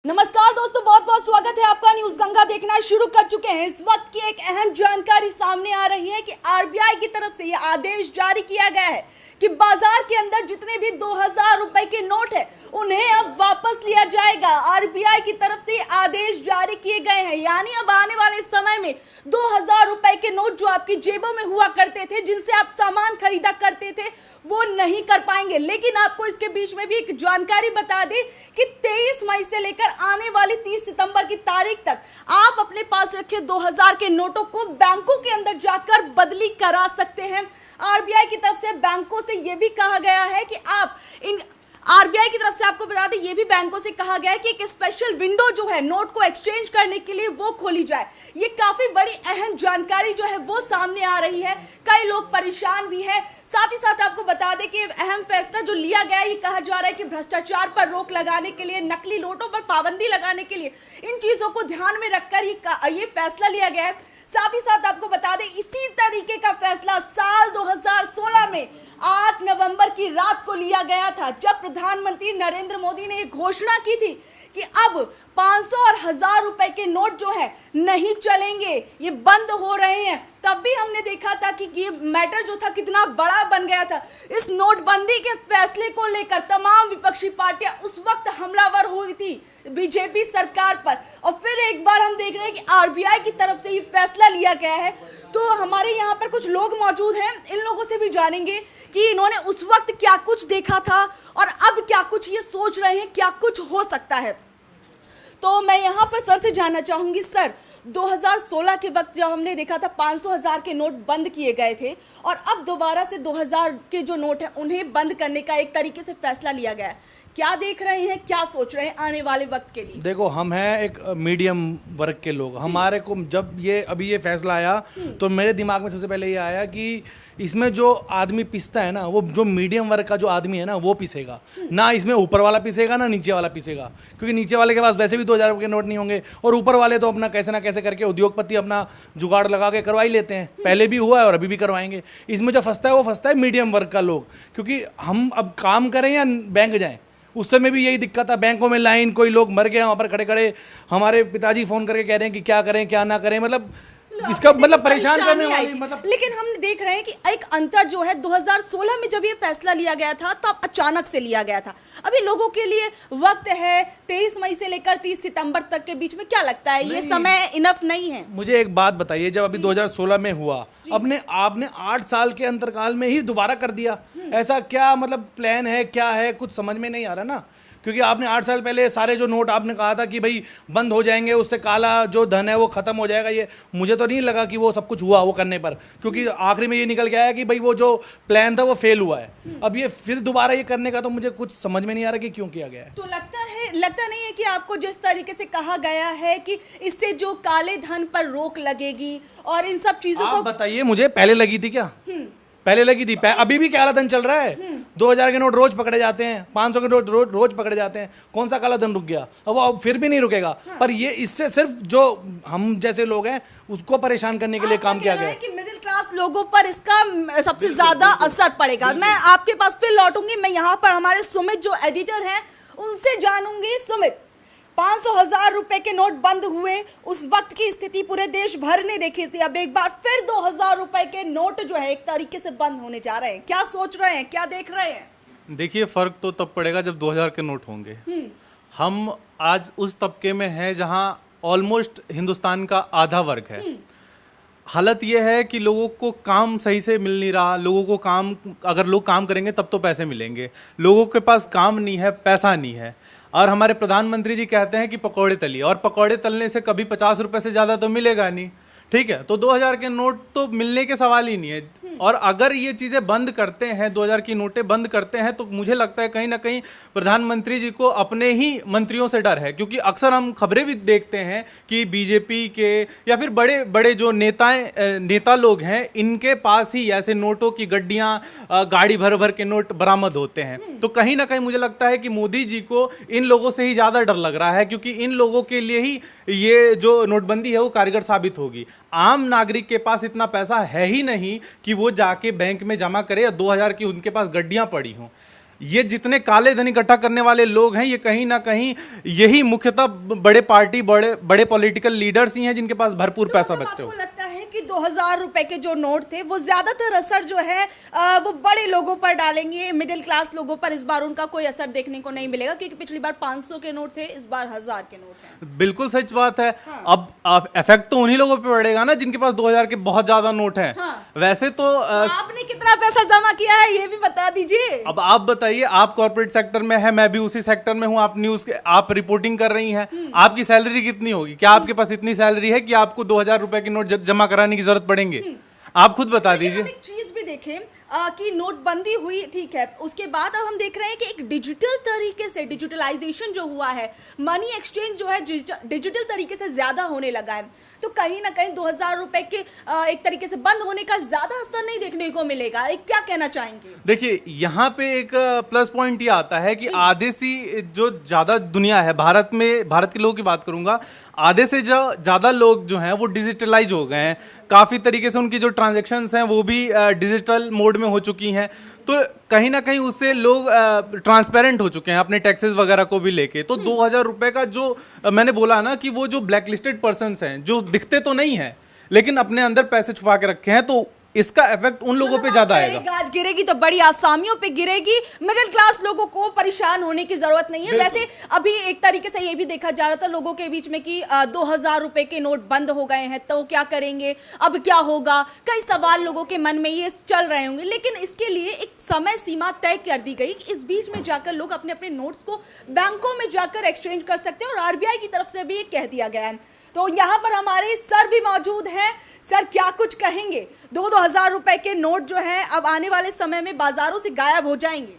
नमस्कार दोस्तों, बहुत बहुत स्वागत है आपका। न्यूज गंगा देखना शुरू कर चुके हैं। इस वक्त की एक अहम जानकारी सामने आ रही है कि आरबीआई की तरफ से यह आदेश जारी किया गया है कि बाजार के अंदर जितने भी 2000 रुपए के नोट है उन्हें अब वापस लिया जाएगा। आरबीआई की तरफ से आदेश जारी किए गए हैं, यानी अब आने वाले समय में 2000 रुपए के नोट जो आपकी जेबों में हुआ करते थे, जिनसे आप सामान खरीदा करते थे, वो नहीं कर पाएंगे। लेकिन आपको इसके बीच में भी एक जानकारी बता दें कि 23 मई से लेकर आने वाली 30 सितंबर की तारीख तक आप अपने पास रखे 2000 के नोटों को बैंकों के अंदर जाकर बदली करा सकते हैं। आरबीआई की तरफ से बैंकों से यह भी कहा गया है कि आप इन आरबीआई की तरफ से आपको बता दें, ये भी बैंकों से कहा गया है कि एक स्पेशल विंडो जो है नोट को एक्सचेंज करने के लिए वो खोली जाए। ये काफी बड़ी अहम जानकारी जो है वो सामने आ रही है। कई लोग परेशान भी हैं। साथ ही साथ आपको बता दें कि अहम फैसला जो लिया गया है, ये कहा जा रहा है कि भ्रष्टाचार पर रोक लगाने के लिए, नकली नोटों पर पाबंदी लगाने के लिए, इन चीजों को ध्यान में रखकर ये फैसला लिया गया है। साथ ही साथ आपको बता दें, इसी तरीके का फैसला साल 2016 में 8 नवंबर की रात को लिया गया था, जब प्रधानमंत्री नरेंद्र मोदी ने एक घोषणा की थी कि अब 500 और 1000 रुपए के नोट जो है नहीं चलेंगे, ये बंद हो रहे हैं। तब भी हमने देखा था कि ये मैटर जो था कितना बड़ा बन गया था। इस नोटबंदी के फैसले को लेकर तमाम विपक्षी पार्टियां उस वक्त हमलावर हुई थी बीजेपी सरकार पर, और फिर एक बार हम देख रहे हैं कि आरबीआई की तरफ से ये फैसला लिया गया है। तो हमारे यहाँ पर कुछ लोग मौजूद हैं, इन लोगों से भी जानेंगे कि इन्होंने उस वक्त क्या कुछ देखा था और अब क्या कुछ ये सोच रहे हैं, क्या कुछ हो सकता है। तो मैं यहाँ पर सर से जानना चाहूंगी, सर 2016 के वक्त जब हमने देखा था 500 1000 के नोट बंद किए गए थे, और अब दोबारा से 2000 के जो नोट हैं उन्हें बंद करने का एक तरीके से फैसला लिया गया है। क्या देख रहे हैं, क्या सोच रहे हैं आने वाले वक्त के लिए? देखो, हम हैं एक मीडियम वर्ग के लोग। हमारे को जब ये फैसला आया तो मेरे दिमाग में सबसे पहले ये आया कि इसमें जो आदमी पिसता है ना, वो जो मीडियम वर्ग का जो आदमी है ना, वो पिसेगा ना। इसमें ऊपर वाला पिसेगा ना नीचे वाला पिसेगा, क्योंकि नीचे वाले के पास वैसे भी 2000 रुपये के नोट नहीं होंगे, और ऊपर वाले तो अपना कैसे ना कैसे करके उद्योगपति अपना जुगाड़ लगा के करवा ही लेते हैं। पहले भी हुआ है और अभी भी करवाएंगे। इसमें जो फंसता है वो फंसता है मीडियम वर्ग का लोग, क्योंकि हम अब काम करें या बैंक जाएँ, उस समय भी यही दिक्कत था। बैंकों में लाइन, कोई लोग मर गए वहाँ पर खड़े खड़े, हमारे पिताजी फ़ोन करके कह रहे हैं कि क्या करें क्या ना करें, मतलब इसका मतलब परेशान करने वाली मतलब। लेकिन हम देख रहे हैं कि एक अंतर जो है 2016 में जब ये फैसला लिया गया था तब अचानक से लिया गया था। अभी लोगों के लिए वक्त है 23 मई से लेकर 30 सितंबर तक के बीच में, क्या लगता है ये समय इनफ नहीं है? मुझे एक बात बताइए, जब अभी 2016 में हुआ, आपने 8 साल के अंतरकाल में ही दोबारा कर दिया, ऐसा क्या मतलब प्लान है, क्या है, कुछ समझ में नहीं आ रहा ना। क्योंकि आपने 8 साल पहले सारे जो नोट आपने कहा था कि भाई बंद हो जाएंगे, उससे काला जो धन है वो खत्म हो जाएगा, ये मुझे तो नहीं लगा कि वो सब कुछ हुआ वो करने पर, क्योंकि आखिरी में ये निकल के आया कि भाई वो जो प्लान था वो फेल हुआ है। अब ये फिर दोबारा ये करने का तो मुझे कुछ समझ में नहीं आ रहा कि क्यों किया गया है। तो लगता नहीं है कि आपको जिस तरीके से कहा गया है कि इससे जो काले धन पर रोक लगेगी और इन सब चीजों को, बताइए मुझे, पहले लगी थी क्या? पहले लगी थी? अभी भी काला धन चल रहा है। 2000 के नोट रोज पकड़े जाते हैं, 500 के नोट रोज पकड़े जाते हैं। कौन सा काला धन रुक गया? अब वो फिर भी नहीं रुकेगा। पर ये इससे सिर्फ जो हम जैसे लोग हैं उसको परेशान करने के लिए काम किया गया है कि मिडिल क्लास लोगों पर इसका सबसे ज्यादा असर पड़ेगा। मैं आपके पास फिर लौटूंगी। मैं यहाँ पर हमारे सुमित जो एडिटर हैं उनसे जानूंगी। सुमित, 500 1000 रुपए के नोट बंद हुए, उस वक्त की स्थिति पूरे देश भर ने देखी थी। अब एक बार फिर 2000 रुपए के नोट जो है एक तरीके से बंद होने जा रहे हैं। क्या सोच रहे हैं, क्या देख रहे हैं? देखिए, फर्क तो तब पड़ेगा जब 2000 के नोट होंगे। हम आज उस तबके में हैं जहां ऑलमोस्ट हिंदुस्तान का आधा वर्ग है। हालत यह है कि लोगों को काम सही से मिल नहीं रहा। लोगों को काम, अगर लोग काम करेंगे तब तो पैसे मिलेंगे। लोगों के पास काम नहीं है, पैसा नहीं है। और हमारे प्रधानमंत्री जी कहते हैं कि पकौड़े तलिए, और पकौड़े तलने से कभी 50 रुपए से ज़्यादा तो मिलेगा नहीं। ठीक है, तो 2000 के नोट तो मिलने के सवाल ही नहीं है। और अगर ये चीज़ें बंद करते हैं, 2000 की नोटें बंद करते हैं, तो मुझे लगता है कहीं ना कहीं प्रधानमंत्री जी को अपने ही मंत्रियों से डर है। क्योंकि अक्सर हम खबरें भी देखते हैं कि बीजेपी के या फिर बड़े बड़े जो नेता लोग हैं, इनके पास ही ऐसे नोटों की गड्डियाँ, गाड़ी भर भर के नोट बरामद होते हैं। तो कहीं ना कहीं मुझे लगता है कि मोदी जी को इन लोगों से ही ज़्यादा डर लग रहा है, क्योंकि इन लोगों के लिए ही ये जो नोटबंदी है वो कारगर साबित होगी। आम नागरिक के पास इतना पैसा है ही नहीं कि वो जाके बैंक में जमा करे, या 2000 की उनके पास गड्डियां पड़ी हों। ये जितने काले धन इकट्ठा करने वाले लोग हैं, ये कहीं ना कहीं यही मुख्यतः बड़े पार्टी, बड़े पॉलिटिकल लीडर्स ही हैं जिनके पास भरपूर पैसा मतलब बचते हो। आपको लगता है कि 2000 रुपए के जो नोट थे वो ज्यादातर असर जो है वो बड़े लोगों पर डालेंगे, मिडिल क्लास लोगों पर इस बार उनका कोई असर देखने को नहीं मिलेगा, क्योंकि पिछली बार 500 के नोट थे, इस बार 1000 के नोट हैं। बिल्कुल सच बात है। अब इफेक्ट तो उन्हीं लोगों पे पड़ेगा ना जिनके पास 2000 के बहुत ज्यादा नोट हैं। वैसे तो आपने कितना पैसा जमा किया है ये भी बता दीजिए। अब आप बताइए, आप कॉर्पोरेट सेक्टर में है, मैं भी उसी सेक्टर में हूं, आप रिपोर्टिंग कर रही हैं, आपकी सैलरी कितनी होगी? क्या आपके पास इतनी सैलरी है कि आपको 2000 रुपए के नोट जमा कराने की जरूरत पड़ेंगे? आप खुद बता दीजिए। एक चीज भी देखें कि नोटबंदी हुई, ठीक है, उसके बाद अब हम देख रहे हैं कि एक डिजिटल तरीके से डिजिटलाइजेशन जो हुआ है, मनी एक्सचेंज जो है डिजिटल तरीके से ज्यादा होने लगा है, तो कहीं ना कहीं 2000 रुपए के एक तरीके से बंद होने का ज्यादा असर नहीं देखने को मिलेगा। एक क्या कहना चाहेंगे? देखिए, यहाँ पे एक प्लस पॉइंट ये आता है कि आधे सी जो ज्यादा दुनिया है, भारत के लोगों की बात करूंगा, आधे से जो ज्यादा लोग जो हैं वो डिजिटलाइज हो गए हैं। काफ़ी तरीके से उनकी जो ट्रांजैक्शंस हैं वो भी डिजिटल मोड में हो चुकी हैं, तो कहीं ना कहीं उससे लोग ट्रांसपेरेंट हो चुके हैं अपने टैक्सेस वगैरह को भी लेके। तो 2000 रुपए का जो मैंने बोला ना कि वो जो ब्लैक लिस्टेड पर्सनस हैं, जो दिखते तो नहीं है लेकिन अपने अंदर पैसे छुपा के रखे हैं, तो इसका इफेक्ट उन लोगों पे ज्यादा आएगा। गाज गिरेगी तो बड़ी आसामियों पे गिरेगी, मिडिल क्लास लोगों को परेशान होने की जरूरत नहीं है। वैसे अभी एक तरीके से ये भी देखा जा रहा था लोगों के बीच में कि 2000 रुपए के नोट बंद हो गए हैं, तो क्या करेंगे, अब क्या होगा, कई सवाल लोगों के मन में ये चल रहे होंगे। लेकिन इसके लिए एक समय सीमा तय कर दी गई कि इस बीच में जाकर लोग अपने अपने नोट्स को बैंकों में जाकर एक्सचेंज कर सकते हैं, और आरबीआई की तरफ से भी ये कह दिया गया है। तो यहाँ पर हमारे सर भी मौजूद हैं। सर, क्या कुछ कहेंगे? 2-2000 रुपए के नोट जो हैं अब आने वाले समय में बाजारों से गायब हो जाएंगे।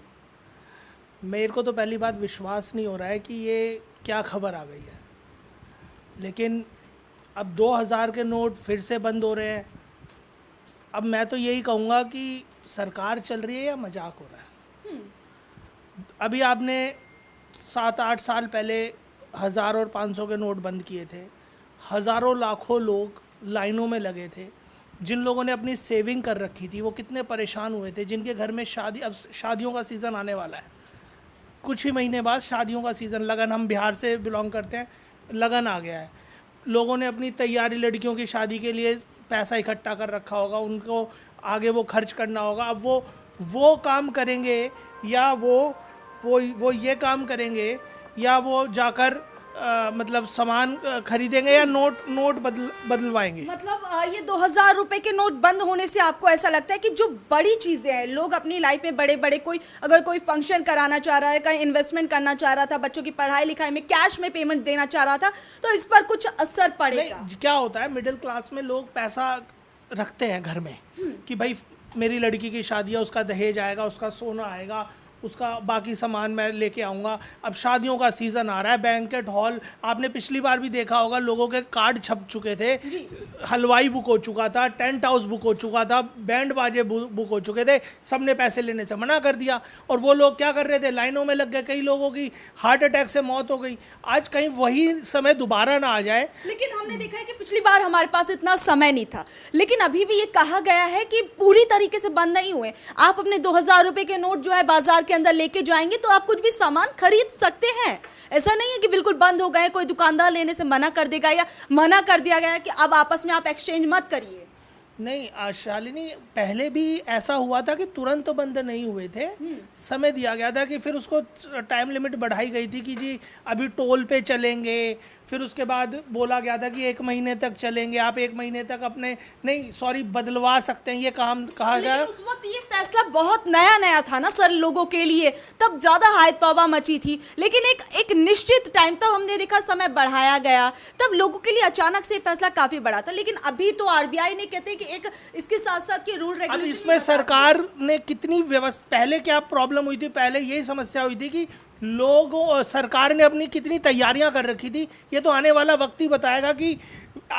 मेरे को तो पहली बात विश्वास नहीं हो रहा है कि ये क्या खबर आ गई है, लेकिन अब 2000 के नोट फिर से बंद हो रहे हैं। अब मैं तो यही कहूँगा कि सरकार चल रही है या मजाक हो रहा है। अभी आपने 7-8 साल पहले 1000 और 500 के नोट बंद किए थे, हज़ारों लाखों लोग लाइनों में लगे थे। जिन लोगों ने अपनी सेविंग कर रखी थी वो कितने परेशान हुए थे, जिनके घर में अब शादियों का सीज़न आने वाला है, कुछ ही महीने बाद शादियों का सीज़न, लगन, हम बिहार से बिलोंग करते हैं, लगन आ गया है, लोगों ने अपनी तैयारी, लड़कियों की शादी के लिए पैसा इकट्ठा कर रखा होगा, उनको आगे वो खर्च करना होगा। अब वो काम करेंगे या वो ये काम करेंगे, या वो जाकर मतलब सामान खरीदेंगे, या नोट बदलवाएंगे। मतलब ये 2000 रुपए के नोट बंद होने से आपको ऐसा लगता है कि जो बड़ी चीजें हैं, लोग अपनी लाइफ में बड़े अगर कोई फंक्शन कराना चाह रहा है, कहीं इन्वेस्टमेंट करना चाह रहा था, बच्चों की पढ़ाई लिखाई में कैश में पेमेंट देना चाह रहा था, तो इस पर कुछ असर पड़ेगा? क्या होता है, मिडिल क्लास में लोग पैसा रखते हैं घर में कि भाई मेरी लड़की की शादी है, उसका दहेज आएगा, उसका सोना आएगा, उसका बाकी सामान मैं लेके आऊँगा। अब शादियों का सीज़न आ रहा है, बैंकेट हॉल, आपने पिछली बार भी देखा होगा, लोगों के कार्ड छप चुके थे, हलवाई बुक हो चुका था, टेंट हाउस बुक हो चुका था, बैंड बाजे बुक हो चुके थे, सबने पैसे लेने से मना कर दिया। और वो लोग क्या कर रहे थे, लाइनों में लग गए, कई लोगों की हार्ट अटैक से मौत हो गई। आज कहीं वही समय दोबारा ना आ जाए। लेकिन हमने देखा है कि पिछली बार हमारे पास इतना समय नहीं था, लेकिन अभी भी ये कहा गया है कि पूरी तरीके से बंद नहीं हुए। आप अपने 2000 रुपए के नोट जो है बाजार के अंदर लेके जाएंगे तो आप कुछ भी सामान खरीद सकते हैं। ऐसा नहीं है कि बिल्कुल बंद हो गए, कोई दुकानदार लेने से मना कर देगा या मना कर दिया गया कि अब आपस में आप एक्सचेंज मत करिए। नहीं शालिनी, पहले भी ऐसा हुआ था कि तुरंत तो बंद नहीं हुए थे, समय दिया गया था कि फिर उसको टाइम लिमिट बढ़ाई गई थी कि जी अभी टोल पे चलेंगे, फिर उसके बाद बोला गया था कि 1 महीने तक चलेंगे, आप 1 महीने तक अपने बदलवा सकते हैं, ये काम कहा गया। उस वक्त ये फैसला बहुत नया था ना सर लोगों के लिए, तब ज्यादा हाय तौबा मची थी। लेकिन एक निश्चित टाइम तब हमने देखा समय बढ़ाया गया, तब लोगों के लिए अचानक से फैसला काफी बड़ा था। लेकिन अभी तो आरबीआई ने कहते हैं कि एक इसके साथ साथ के रूल रेगुलेशन, अब इसमें सरकार ने कितनी व्यवस्था, पहले क्या प्रॉब्लम हुई थी, पहले यही समस्या हुई थी कि लोगों, सरकार ने अपनी कितनी तैयारियां कर रखी थी। ये तो आने वाला वक्त ही बताएगा कि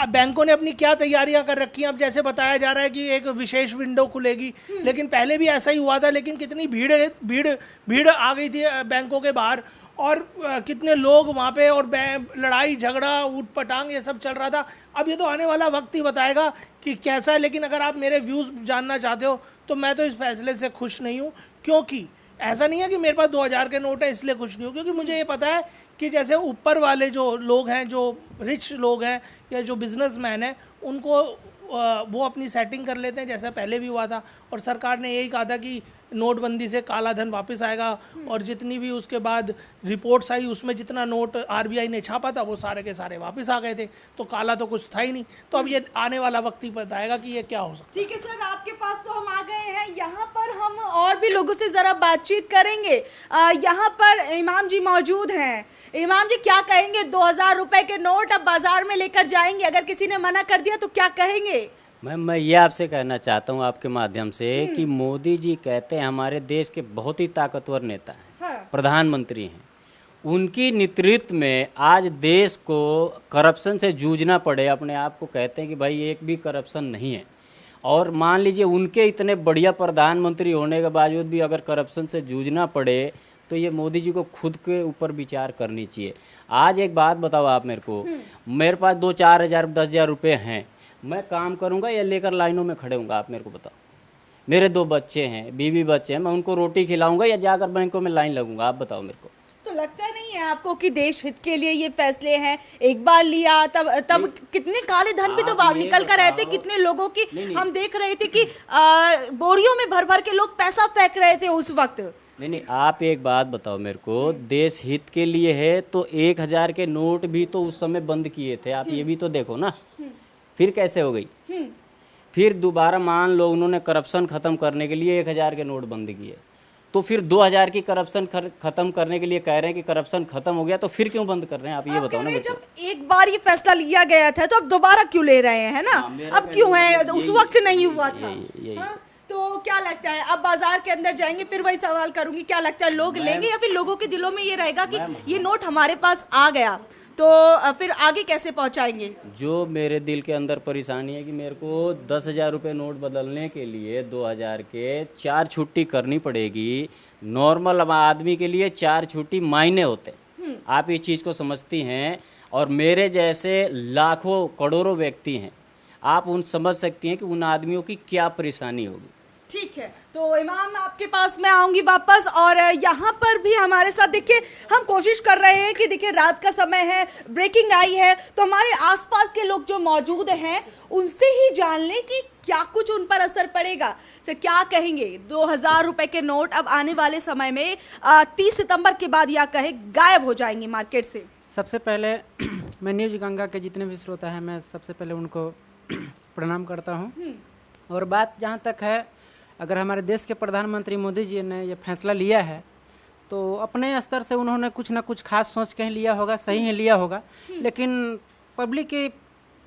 बैंकों ने अपनी क्या तैयारियां कर रखी हैं। अब जैसे बताया जा रहा है कि एक विशेष विंडो खुलेगी, लेकिन पहले भी ऐसा ही हुआ था, लेकिन कितनी भीड़ आ गई थी बैंकों के बाहर, और कितने लोग वहाँ पे, और लड़ाई झगड़ा ऊट पटांग ये सब चल रहा था। अब ये तो आने वाला वक्त ही बताएगा कि कैसा है। लेकिन अगर आप मेरे व्यूज़ जानना चाहते हो तो मैं तो इस फैसले से खुश नहीं हूँ, क्योंकि ऐसा नहीं है कि मेरे पास 2000 के नोट है इसलिए कुछ नहीं हो, क्योंकि मुझे ये पता है कि जैसे ऊपर वाले जो लोग हैं, जो रिच लोग हैं या जो बिजनेसमैन हैं, उनको वो अपनी सेटिंग कर लेते हैं, जैसा पहले भी हुआ था। और सरकार ने यही कहा था कि नोटबंदी से काला धन वापस आएगा, और जितनी भी उसके बाद रिपोर्ट्स आई उसमें जितना नोट आरबीआई ने छापा था वो सारे के सारे वापस आ गए थे, तो काला तो कुछ था ही नहीं। तो अब ये आने वाला वक्त ही बताएगा कि ये क्या हो सकता है। ठीक है सर, आपके पास तो हम आ गए हैं, यहाँ पर हम और भी लोगों से ज़रा बातचीत करेंगे। यहाँ पर इमाम जी मौजूद हैं। इमाम जी, क्या कहेंगे? 2000 रुपए के नोट अब बाजार में लेकर जाएंगे, अगर किसी ने मना कर दिया तो क्या कहेंगे? मैम, मैं ये आपसे कहना चाहता हूँ आपके माध्यम से कि मोदी जी कहते हैं हमारे देश के बहुत ही ताकतवर नेता हैं, हाँ। प्रधानमंत्री हैं। उनकी नेतृत्व में आज देश को करप्शन से जूझना पड़े, अपने आप को कहते हैं कि भाई एक भी करप्शन नहीं है। और मान लीजिए उनके इतने बढ़िया प्रधानमंत्री होने के बावजूद भी अगर करप्शन से जूझना पड़े तो ये मोदी जी को खुद के ऊपर विचार करनी चाहिए। आज एक बात बताओ आप मेरे को, मेरे पास 2-4 हज़ार 10,000 रुपये हैं, मैं काम करूंगा या लेकर लाइनों में खड़े होऊंगा? आप मेरे को बताओ। मेरे 2 बच्चे हैं, बीवी बच्चे हैं, मैं उनको रोटी खिलाऊंगा या जाकर बैंकों में लाइन लगूंगा? आप बताओ मेरे को। तो लगता नहीं है आपको कि देश हित के लिए ये फैसले हैं? एक बार लिया तब कितने काले धन भी तो बाहर निकल कर रहे थे, कितने लोगों की हम देख रहे थे कि बोरियों में भर भर के लोग पैसा फेंक रहे थे उस वक्त। नहीं, आप एक बात बताओ मेरे को, देश हित के लिए है तो 1000 के नोट भी तो उस समय बंद किए थे, आप ये भी तो देखो ना। फिर कैसे हो गई? फिर दोबारा मान लो उन्होंने करप्शन ख़त्म करने के लिए 1000 के नोट बंद किए, तो फिर 2000 की करप्शन ख़त्म करने के लिए कह रहे हैं कि करप्शन ख़त्म हो गया, तो फिर क्यों बंद कर रहे हैं? आप ये बताओ ना मेरे को। जब एक बार ये फैसला लिया गया था तो अब दोबारा क्यों ले रहे हैं, है ना? अब क्यों है? उस वक्त नहीं हुआ था। हाँ? तो क्या लगता है अब बाजार के अंदर जाएंगे? फिर वही सवाल करूंगी, क्या लगता है लोग लेंगे या फिर लोगों के दिलों में ये रहेगा कि ये नोट हमारे पास आ गया तो फिर आगे कैसे पहुंचाएंगे? जो मेरे दिल के अंदर परेशानी है कि मेरे को 10,000 रुपये नोट बदलने के लिए 2000 के 4 छुट्टी करनी पड़ेगी। नॉर्मल आदमी के लिए 4 छुट्टी मायने होते हैं, आप इस चीज़ को समझती हैं। और मेरे जैसे लाखों करोड़ों व्यक्ति हैं, आप उन समझ सकती हैं कि उन आदमियों की क्या परेशानी होगी। ठीक है, तो इमाम आपके पास मैं आऊंगी वापस। और यहाँ पर भी हमारे साथ देखिए, हम कोशिश कर रहे हैं कि देखिए रात का समय है, ब्रेकिंग आई है, तो हमारे आसपास के लोग जो मौजूद हैं उनसे ही जान लें कि क्या कुछ उन पर असर पड़ेगा। सर, क्या कहेंगे? 2000 रुपए के नोट अब आने वाले समय में 30 सितंबर के बाद या कहे गायब हो जाएंगे मार्केट से। सबसे पहले मैं न्यूज़ गंगा के जितने भी श्रोता हैं, मैं सबसे पहले उनको प्रणाम करता हूं। और बात जहां तक है, अगर हमारे देश के प्रधानमंत्री मोदी जी ने ये फैसला लिया है तो अपने स्तर से उन्होंने कुछ ना कुछ खास सोच के ही लिया होगा, सही ही लिया होगा। लेकिन पब्लिक की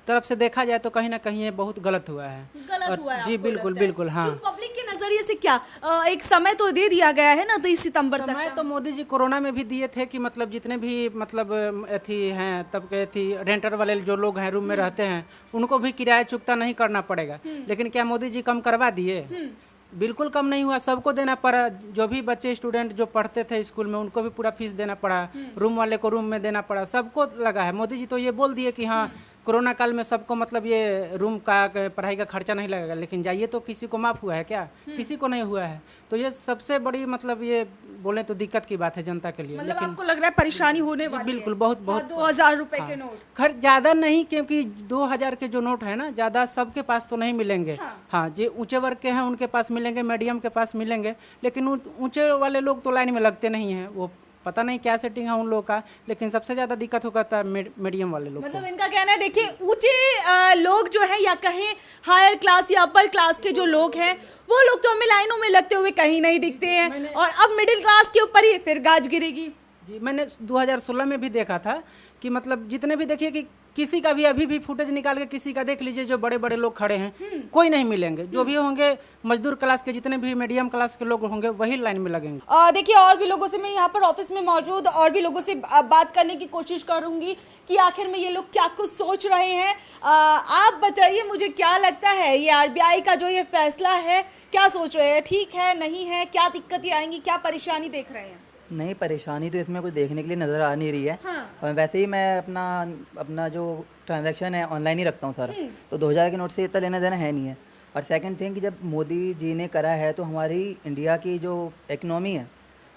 तरफ से देखा जाए तो कहीं ना कहीं ये बहुत गलत हुआ है। गलत हुआ है जी, बिल्कुल बिल्कुल। हाँ, पब्लिक के नजरिए से क्या एक समय तो दे दिया गया है ना 30 सितंबर तक समय का। तो मोदी जी कोरोना में भी दिए थे कि मतलब जितने भी मतलब अथी हैं तब के थी रेंटर वाले जो लोग हैं, रूम में रहते हैं, उनको भी किराया चुकता नहीं करना पड़ेगा। लेकिन क्या मोदी जी कम करवा दिए? बिल्कुल कम नहीं हुआ, सबको देना पड़ा। जो भी बच्चे स्टूडेंट जो पढ़ते थे स्कूल में उनको भी पूरा फीस देना पड़ा, रूम वाले को रूम में देना पड़ा, सबको लगा है। मोदी जी तो ये बोल दिए कि हाँ कोरोना काल में सबको मतलब ये रूम का पढ़ाई का खर्चा नहीं लगेगा, लेकिन जाइए तो किसी को माफ़ हुआ है क्या? किसी को नहीं हुआ है। तो ये सबसे बड़ी मतलब ये बोले तो दिक्कत की बात है जनता के लिए। मतलब आपको लग रहा है परेशानी होने वाली है? बिल्कुल, बहुत बहुत। 2000 रुपए के नोट खैर ज़्यादा नहीं, क्योंकि 2000 के जो नोट है ना, ज़्यादा सबके पास तो नहीं मिलेंगे। हाँ, जो ऊंचे वर्ग के हैं उनके पास मिलेंगे, मीडियम के पास मिलेंगे, लेकिन ऊंचे वाले लोग तो लाइन में लगते नहीं हैं। वो पता नहीं क्या सेटिंग है उन लोगों का, लेकिन सबसे ज़्यादा दिक्कत होगा था मीडियम वाले लोग। मतलब इनका कहना है, देखिए ऊंचे लोग जो है या कहें हायर क्लास या अपर क्लास के जो लोग हैं वो लोग तो हमें लाइनों में लगते हुए कहीं नहीं दिखते हैं, और अब मिडिल क्लास के ऊपर ही फिर गाज गिरेगी। जी, मैंने 2016 में भी देखा था कि मतलब जितने भी देखिए कि किसी का भी अभी भी फुटेज निकाल के किसी का देख लीजिए, जो बड़े बड़े लोग खड़े हैं कोई नहीं मिलेंगे। जो भी होंगे मजदूर क्लास के, जितने भी मीडियम क्लास के लोग होंगे वही लाइन में लगेंगे। देखिए, और भी लोगों से मैं यहाँ पर ऑफिस में मौजूद और भी लोगों से बात करने की कोशिश करूंगी कि आखिर में ये लोग क्या कुछ सोच रहे हैं। आप बताइए, मुझे क्या लगता है ये आरबीआई का जो ये फैसला है, क्या सोच रहे हैं? ठीक है, नहीं है? क्या दिक्कतें आएंगी, क्या परेशानी देख रहे हैं? नहीं, परेशानी तो इसमें कुछ देखने के लिए नज़र आ नहीं रही है। हाँ। और वैसे ही मैं अपना जो ट्रांजैक्शन है ऑनलाइन ही रखता हूँ सर, तो 2000 के नोट से इतना लेना देना है नहीं है। और सेकंड थिंग कि जब मोदी जी ने करा है तो हमारी इंडिया की जो इकनॉमी है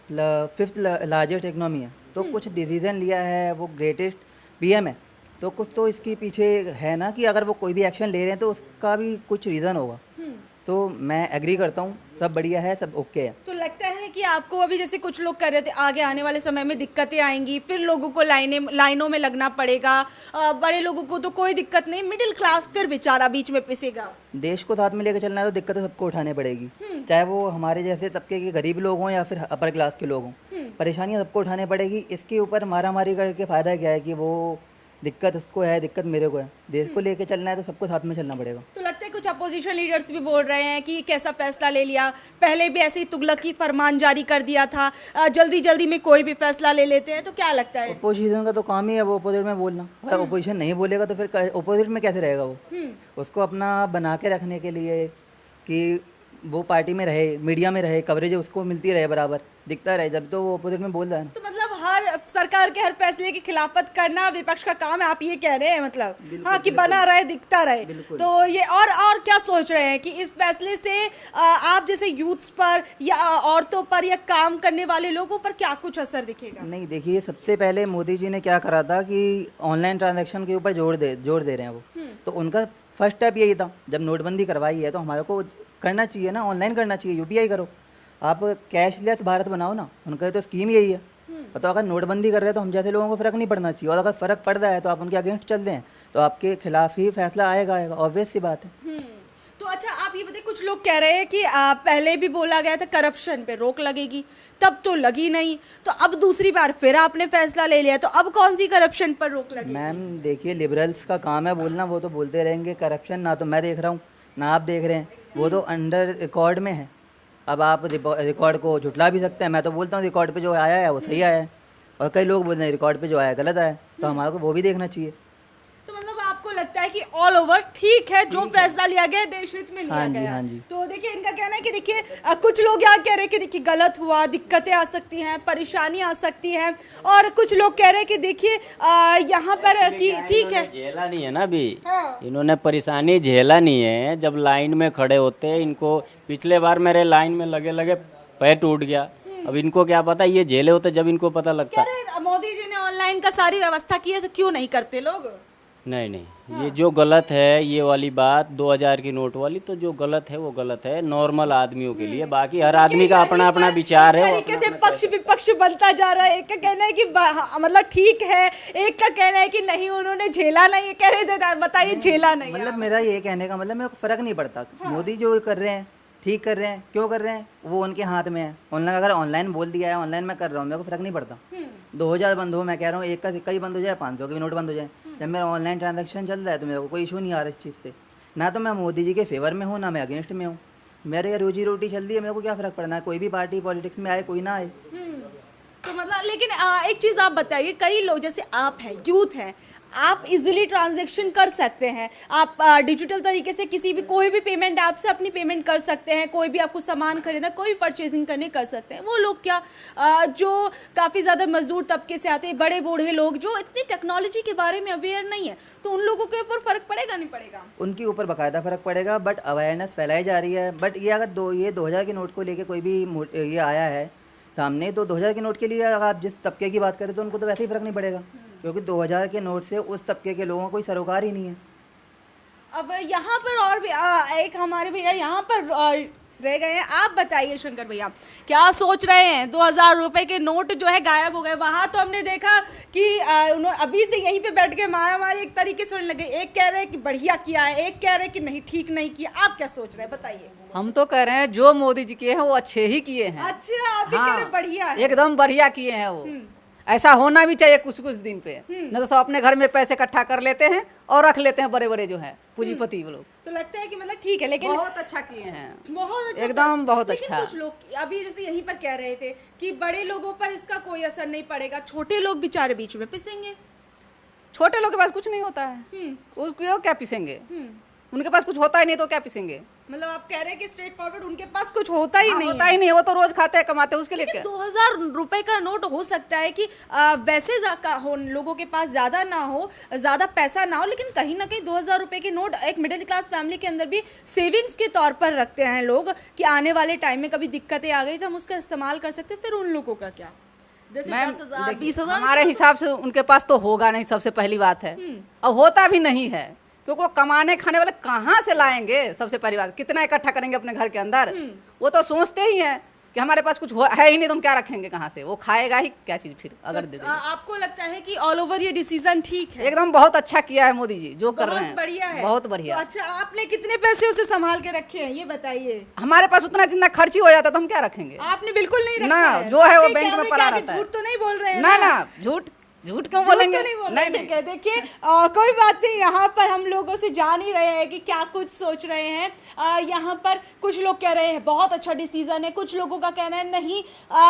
5th लार्जेस्ट इकोनॉमी है, तो कुछ डिसीजन लिया है, वो ग्रेटेस्ट पीएम है, तो कुछ तो इसके पीछे है ना कि अगर वो कोई भी एक्शन ले रहे हैं तो उसका भी कुछ रीज़न होगा। तो मैं एग्री करता हूँ, सब बढ़िया है, सब ओके है। तो लगता है कि आपको अभी जैसे कुछ लोग कर रहे थे, आगे आने वाले समय में दिक्कतें आएंगी, फिर लोगों को लाइनों में लगना पड़ेगा, बड़े लोगों को तो कोई दिक्कत नहीं, मिडिल क्लास फिर बेचारा बीच में पिसेगा। देश को साथ में लेकर चलना है तो दिक्कतें सबको उठानी पड़ेगी, चाहे वो हमारे जैसे तबके के गरीब लोग हों या फिर अपर क्लास के लोग हों, परेशानियाँ सबको उठानी पड़ेगी। इसके ऊपर मारामारी करके फ़ायदा क्या है कि वो दिक्कत उसको है, दिक्कत मेरे को है। देश को लेके चलना है तो सबको साथ में चलना पड़ेगा। तो लगता है कुछ अपोजिशन लीडर्स भी बोल रहे हैं कि कैसा फैसला ले लिया, पहले भी ऐसे ही तुगलकी फरमान जारी कर दिया था, जल्दी जल्दी में कोई भी फैसला ले लेते हैं, तो क्या लगता है? अपोजिशन का तो काम ही है वो अपोजिट में बोलना। अगर अपोजिशन नहीं बोलेगा तो फिर अपोजिट में कैसे रहेगा वो? उसको अपना बना के रखने के लिए कि वो पार्टी में रहे, मीडिया में रहे, कवरेज उसको मिलती रहे, बराबर दिखता रहे, जब तो वो अपोजिट में बोल रहा है। तो मतलब हर सरकार के हर फैसले की खिलाफत करना विपक्ष का काम है, आप ये कह रहे हैं मतलब? हाँ, कि बना रहे, दिखता रहे। तो ये और क्या सोच रहे हैं कि इस फैसले से आप जैसे यूथ्स पर या औरतों पर या काम करने वाले लोगों पर क्या कुछ असर दिखेगा? नहीं, देखिए, सबसे पहले मोदी जी ने क्या करा था कि ऑनलाइन ट्रांजैक्शन के ऊपर जोर दे रहे हैं वो, तो उनका फर्स्ट स्टेप यही था। जब नोटबंदी करवाई है तो हमारे को करना चाहिए ना, ऑनलाइन करना चाहिए, यूपीआई करो, आप कैशलेस भारत बनाओ ना, उनका तो स्कीम यही है। तो अगर नोटबंदी कर रहे हैं तो हम जैसे लोगों को फ़र्क नहीं पड़ना चाहिए, और अगर फ़र्क पड़ रहा है तो आप उनके अगेंस्ट चल दें तो आपके खिलाफ ही फैसला आएगा, ऑब्वियस सी बात है। तो अच्छा, आप ये बताइए, कुछ लोग कह रहे हैं कि पहले भी बोला गया था करप्शन पे रोक लगेगी, तब तो लगी नहीं, तो अब दूसरी बार फिर आपने फैसला ले लिया, तो अब कौन सी करप्शन पर रोक लगेगी? मैम देखिए, लिबरल्स का काम है बोलना, वो तो बोलते रहेंगे। करप्शन ना तो मैं देख रहा हूँ ना आप देख रहे हैं, वो तो अंडर रिकॉर्ड में है। अब आप रिकॉर्ड को झुटला भी सकते हैं, मैं तो बोलता हूँ रिकॉर्ड पे जो आया है वो सही आया है, और कई लोग बोल रहे हैं रिकॉर्ड पे जो आया है गलत आया है, तो हमारे को वो भी देखना चाहिए। तो मतलब आपको लगता है कि ऑल ओवर ठीक है, जो फैसला लिया गया देश हित में लिया हाँ जी, गया? हाँ जी। तो देखिए, इनका कहना है कि देखिए कुछ लोग यहाँ कह रहे हैं कि देखिए गलत हुआ, दिक्कतें आ सकती हैं, परेशानी आ सकती है, और कुछ लोग कह रहे हैं कि देखिए यहाँ पर कि ठीक है, झेला नहीं है ना अभी। हाँ। इन्होंने परेशानी झेला नहीं है। जब लाइन में खड़े होते हैं, इनको पिछले बार मेरे लाइन में लगे लगे पैर टूट गया। अब इनको क्या पता, ये झेले होते जब इनको पता लगता। कह रहे मोदी जी ने ऑनलाइन का सारी व्यवस्था की है, तो क्यों नहीं करते लोग? नहीं, ये जो गलत है, ये वाली बात 2000 की नोट वाली, तो जो गलत है वो गलत है नॉर्मल आदमियों के लिए। बाकी हर आदमी का अपना अपना विचार है। तरीके से पक्ष विपक्ष बनता जा रहा है। एक का कहना है कि मतलब ठीक है, एक का कहना है कि नहीं, उन्होंने झेला नहीं है। कह रहे थे, बताइए झेला नहीं। मतलब मेरा ये कहने का मतलब, मेरे को फ़र्क नहीं पड़ता। मोदी जो कर रहे हैं ठीक कर रहे हैं, क्यों कर रहे हैं वो उनके हाथ में है। ऑनलाइन अगर ऑनलाइन बोल दिया है, ऑनलाइन मैं कर रहा हूँ, मेरे को फ़र्क नहीं पड़ता। 2000 बंद हो, मैं कह रहा हूँ एक का सिक्का ही बंद हो जाए, 500 के भी नोट बंद हो जाए, जब मेरा ऑनलाइन ट्रांजैक्शन चल रहा है तो मेरे को कोई इशू नहीं आ रहा इस चीज़ से। ना तो मैं मोदी जी के फेवर में हूँ, ना मैं अगेंस्ट में हूँ। मेरे रोजी रोटी चल रही है, मेरे को क्या फ़र्क पड़ना है, कोई भी पार्टी पॉलिटिक्स में आए कोई ना आए। तो मतलब लेकिन एक चीज़ आप बताइए, कई लोग जैसे आप हैं, यूथ हैं, आप इजीली ट्रांजैक्शन कर सकते हैं, आप डिजिटल तरीके से किसी भी कोई भी पेमेंट ऐप से अपनी पेमेंट कर सकते हैं, कोई भी आपको सामान खरीदना, कोई भी परचेजिंग करने कर सकते हैं। वो लोग क्या जो काफ़ी ज़्यादा मजदूर तबके से आते हैं, बड़े बूढ़े लोग जो इतनी टेक्नोलॉजी के बारे में अवेयर नहीं है, तो उन लोगों के ऊपर फ़र्क पड़ेगा नहीं पड़ेगा? उनके ऊपर बाकायदा फ़र्क पड़ेगा, बट अवेयरनेस फैलाई जा रही है। बट ये अगर 2000 के नोट को लेके कोई भी ये आया है सामने, तो 2000 के नोट के लिए अगर आप जिस तबके की बात करें तो उनको तो वैसे ही फ़र्क नहीं पड़ेगा, क्योंकि 2000 के नोट से उस तबके के लोगों को कोई सरोकार ही नहीं है। अब यहाँ पर और भी एक हमारे भैया यहाँ पर रह गए हैं। आप बताइए शंकर भैया, क्या सोच रहे हैं? 2000 रुपए के नोट जो है गायब हो गए। वहाँ तो हमने देखा कि उन्होंने अभी से यहीं पे बैठ के मारा मारी एक तरीके से होने लगे। एक कह रहे हैं कि बढ़िया किया है, एक कह रहे हैं कि नहीं ठीक नहीं किया। आप क्या सोच रहे हैं, बताइए। हम तो कह रहे हैं जो मोदी जी किए हैं वो अच्छे ही किए हैं। अच्छा, आप भी कह रहे हैं बढ़िया है। एकदम बढ़िया किए हैं वो। ऐसा होना भी चाहिए कुछ कुछ दिन पे, न तो सब अपने घर में पैसे इकट्ठा कर लेते हैं और रख लेते हैं बड़े बड़े जो है पूंजीपति वो लोग। तो लगता है कि मतलब ठीक है, लेकिन बहुत अच्छा किए हैं, बहुत अच्छा, एकदम बहुत लेकिन अच्छा। कुछ लोग अभी जैसे यहीं पर कह रहे थे कि बड़े लोगों पर इसका कोई असर नहीं पड़ेगा, छोटे लोग बेचारे बीच में पिसेंगे। छोटे लोग के पास कुछ नहीं होता है, उसको क्या पिसेंगे। उनके पास कुछ होता ही नहीं तो क्या पीसेंगे? मतलब आप कह रहे हैं कि स्ट्रेट फॉरवर्ड उनके पास कुछ होता ही नहीं होता है। ही नहीं है, वो तो रोज खाते हैं कमाते हैं, उसके लिए क्या? 2000 रुपए का नोट हो सकता है कि वैसे लोगों के पास ज़्यादा ना हो, ज़्यादा पैसा ना हो, लेकिन कहीं ना कहीं 2000 रुपए के नोट एक मिडिल क्लास फैमिली के अंदर भी सेविंग्स के तौर पर रखते हैं लोग कि आने वाले टाइम में कभी दिक्कतें आ गई तो हम उसका इस्तेमाल कर सकते हैं। फिर उन लोगों का क्या? जैसे मैम 10,000 देखिए, 20,000 हमारे हिसाब से उनके पास तो होगा नहीं, सबसे पहली बात है, और होता भी नहीं है, क्योंकि वो कमाने खाने वाले कहाँ से लाएंगे? सबसे पहली बात, कितना इकट्ठा करेंगे अपने घर के अंदर? वो तो सोचते ही हैं कि हमारे पास कुछ है ही नहीं तो हम क्या रखेंगे कहाँ से? वो खाएगा ही क्या चीज़ फिर अगर दे देंगे? आपको लगता है कि ऑल ओवर ये डिसीजन ठीक है? एकदम बहुत अच्छा किया है मोदी जी जो कर रहे हैं, बहुत बढ़िया है, बहुत बढ़िया। तो अच्छा, आपने कितने पैसे उसे संभाल के रखे हैं ये बताइए? हमारे पास उतना जितना खर्ची हो जाता तो हम क्या रखेंगे? आपने बिल्कुल नहीं रखा ना, है। जो है वो आपके बैंक में कैमरे पड़ा के आगे रहता है। झूठ तो नहीं बोल रहे हैं ना ना, झूठ क्यों बोलेंगे? नहीं, ठीक है। देखिए कोई बात नहीं, यहाँ पर हम लोगों से जान ही रहे हैं कि क्या कुछ सोच रहे हैं। यहाँ पर कुछ लोग कह रहे हैं बहुत अच्छा डिसीजन है, कुछ लोगों का कहना है नहीं,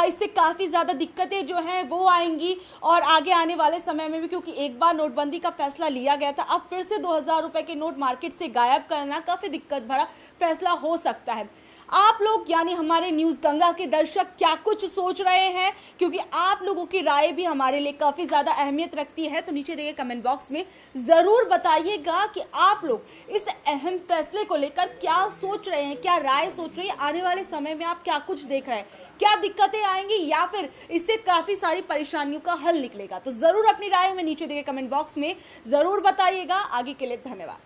इससे काफ़ी ज़्यादा दिक्कतें जो हैं वो आएंगी और आगे आने वाले समय में भी, क्योंकि एक बार नोटबंदी का फैसला लिया गया था, अब फिर से 2000 रुपये के नोट मार्केट से गायब करना काफ़ी दिक्कत भरा फैसला हो सकता है। आप लोग यानी हमारे न्यूज़ गंगा के दर्शक क्या कुछ सोच रहे हैं, क्योंकि आप लोगों की राय भी हमारे लिए काफ़ी ज़्यादा अहमियत रखती है, तो नीचे दिए कमेंट बॉक्स में ज़रूर बताइएगा कि आप लोग इस अहम फैसले को लेकर क्या सोच रहे हैं, क्या राय सोच रहे हैं, आने वाले समय में आप क्या कुछ देख रहे हैं, क्या दिक्कतें आएंगी या फिर इससे काफ़ी सारी परेशानियों का हल निकलेगा? तो ज़रूर अपनी राय हमें नीचे दिए कमेंट बॉक्स में ज़रूर बताइएगा। आगे के लिए धन्यवाद।